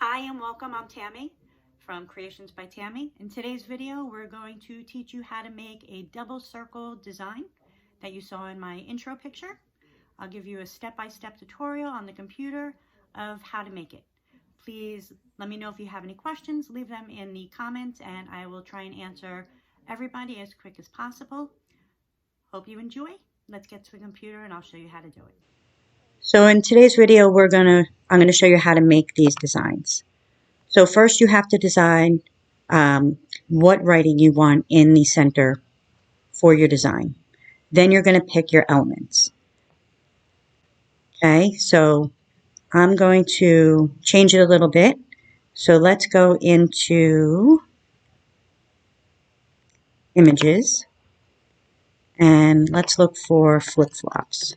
Hi and welcome, I'm Tammy from Creations by Tammy. In today's video, we're going to teach you how to make a double circle design that you saw in my intro picture. I'll give you a step-by-step tutorial on the computer of how to make it. Please let me know if you have any questions, leave them in the comments and I will try and answer everybody as quick as possible. Hope you enjoy. Let's get to the computer and I'll show you how to do it. So in today's video, I'm going to show you how to make these designs. So first you have to design what writing you want in the center for your design. Then you're going to pick your elements. Okay, so I'm going to change it a little bit. So let's go into images and let's look for flip-flops.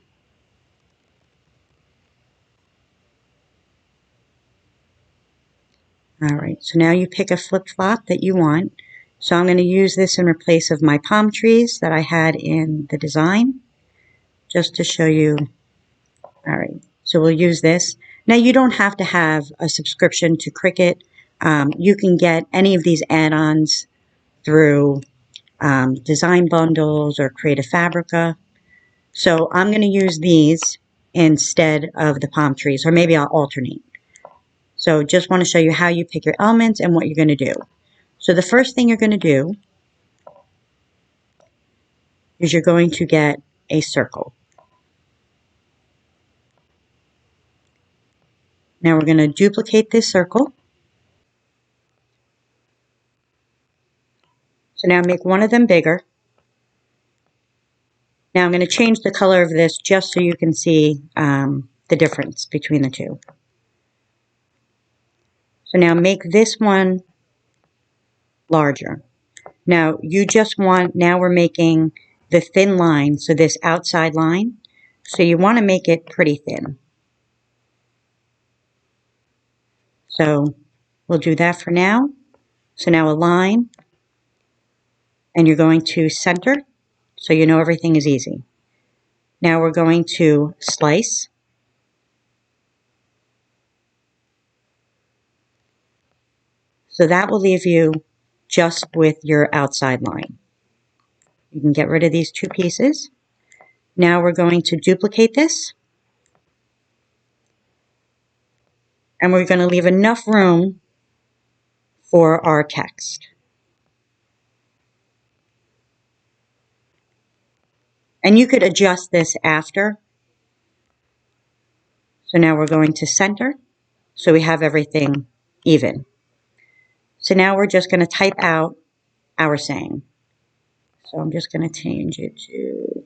All right, so now you pick a flip-flop that you want. So I'm going to use this in place of my palm trees that I had in the design, just to show you. All right, so we'll use this. Now you don't have to have a subscription to Cricut. You can get any of these add-ons through design bundles or Creative Fabrica. So I'm going to use these instead of the palm trees, or maybe I'll alternate. So just want to show you how you pick your elements and what you're going to do. So the first thing you're going to do is you're going to get a circle. Now we're going to duplicate this circle. So now make one of them bigger. Now I'm going to change the color of this just so you can see the difference between the two. So now make this one larger. Now now we're making the thin line, so this outside line. So you want to make it pretty thin. So we'll do that for now. So now align, and you're going to center, so you know everything is easy. Now we're going to slice. So that will leave you just with your outside line. You can get rid of these two pieces. Now we're going to duplicate this. And we're going to leave enough room for our text. And you could adjust this after. So now we're going to center, so we have everything even. So now we're just going to type out our saying. So I'm just going to change it to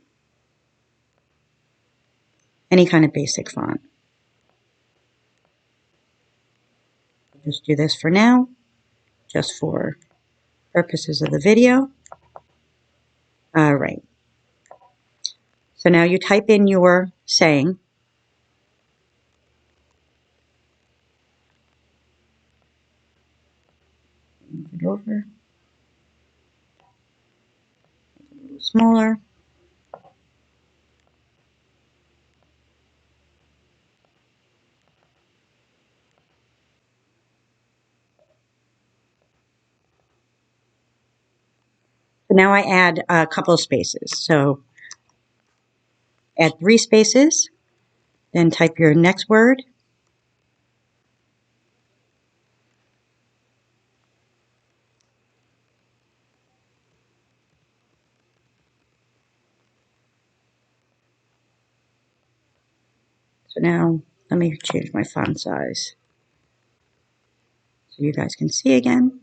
any kind of basic font. Just do this for now, just for purposes of the video. All right. So now you type in your saying. Move it over. A little smaller. So now I add a couple of spaces. So add 3 spaces, then type your next word. So now let me change my font size so you guys can see again.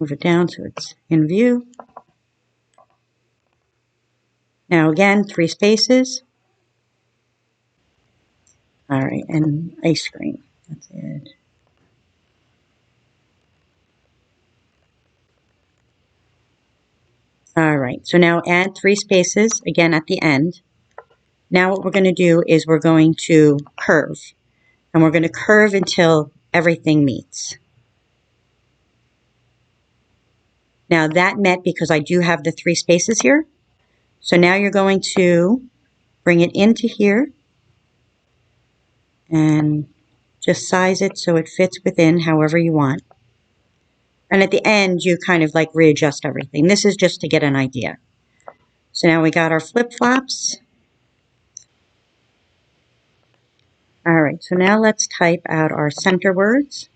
Move it down so it's in view. Now again, 3 spaces. All right, and ice cream. That's it. All right, so now add 3 spaces again at the end. Now what we're going to do is we're going to curve. And we're going to curve until everything meets. Now that met because I do have the 3 spaces here. So now you're going to bring it into here and Just size it so it fits within however you want. And at the end, you kind of like readjust everything. This is just to get an idea. So now we got our flip-flops. All right, so now let's type out our center words.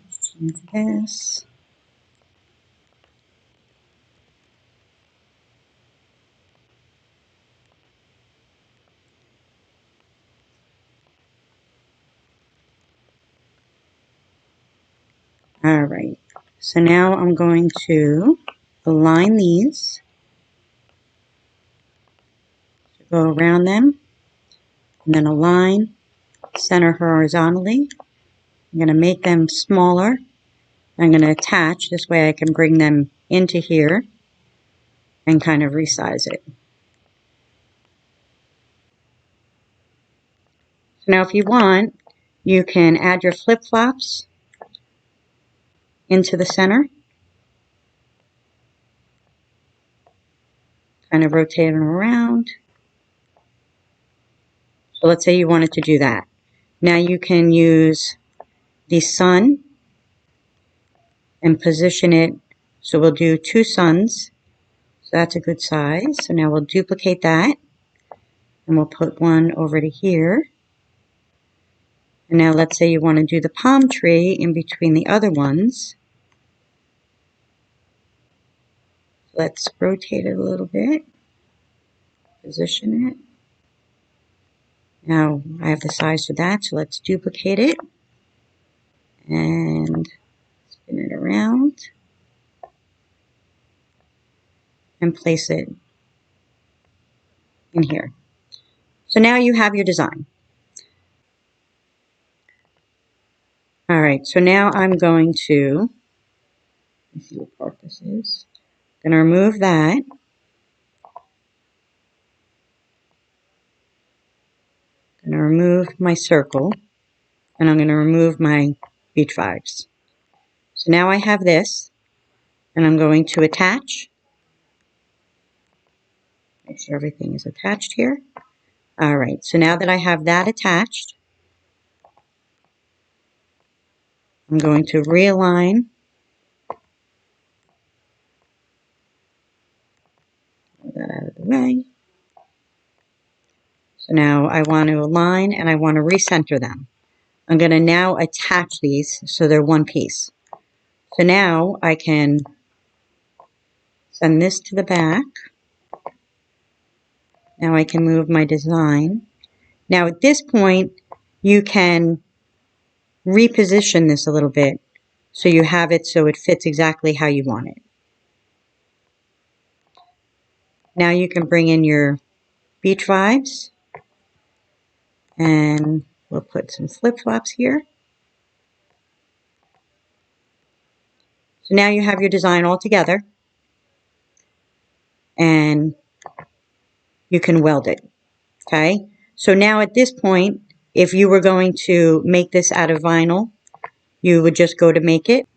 Let's change this. All right, so now I'm going to align these, go around them, and then align, center horizontally. I'm going to make them smaller. I'm going to attach, this way I can bring them into here and kind of resize it. So now if you want, you can add your flip-flops into the center. Kind of rotate them around. So let's say you wanted to do that. Now you can use the sun and position it. So we'll do 2 suns. So that's a good size. So now we'll duplicate that. And we'll put one over to here. And now let's say you want to do the palm tree in between the other ones. Let's rotate it a little bit. Position it. Now I have the size for that, so let's duplicate it. And spin it around. And place it in here. So now you have your design. All right, so now I'm going to, let's see what part this is. I'm going to remove that. I'm going to remove my circle, and I'm going to remove my beach vibes. So now I have this, and I'm going to attach. Make sure everything is attached here. All right, so now that I have that attached, I'm going to realign. Move that out of the way. So now I want to align and I want to recenter them. I'm going to now attach these so they're one piece. So now I can send this to the back. Now I can move my design. Now at this point, you can reposition this a little bit so you have it so it fits exactly how you want it. Now you can bring in your beach vibes, and we'll put some flip-flops here. So now you have your design all together, and you can weld it, okay? So now at this point, if you were going to make this out of vinyl, you would just go to make it.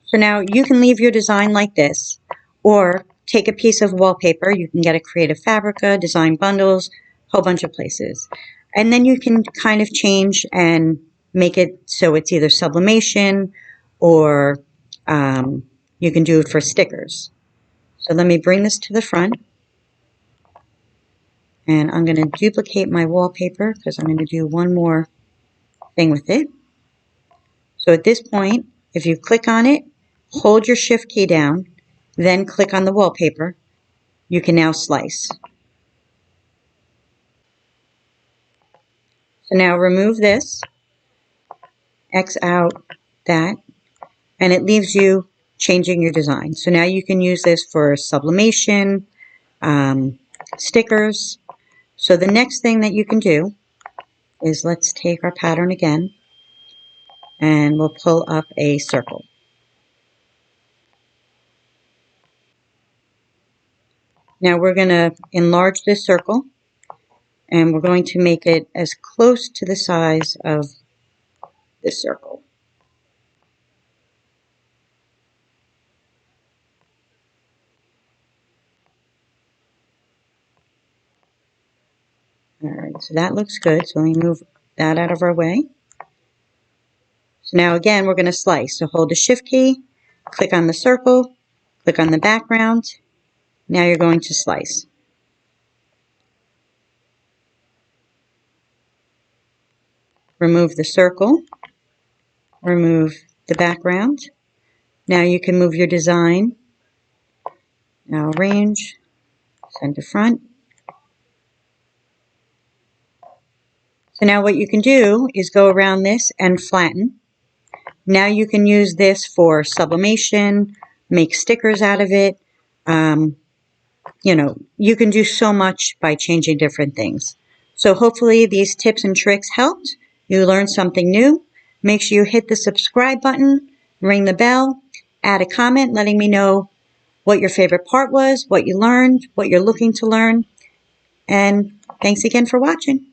So now you can leave your design like this, or take a piece of wallpaper. You can get a Creative Fabrica, Design Bundles, a whole bunch of places. And then you can kind of change and make it so it's either sublimation or you can do it for stickers. So let me bring this to the front. And I'm going to duplicate my wallpaper because I'm going to do one more thing with it. So at this point, if you click on it, hold your shift key down, then click on the wallpaper, you can now slice. So now remove this, X out that, and it leaves you changing your design. So now you can use this for sublimation, stickers. So the next thing that you can do is, let's take our pattern again, and we'll pull up a circle. Now we're going to enlarge this circle, and we're going to make it as close to the size of this circle. All right, so that looks good. So let me move that out of our way. So now again, we're going to slice. So hold the Shift key, click on the circle, click on the background. Now you're going to slice. Remove the circle, remove the background. Now you can move your design. Now arrange, send to front. So now what you can do is go around this and flatten. Now you can use this for sublimation, make stickers out of it. You know, you can do so much by changing different things. So hopefully these tips and tricks helped. You learned something new. Make sure you hit the subscribe button, ring the bell, add a comment letting me know what your favorite part was, what you learned, what you're looking to learn. And thanks again for watching.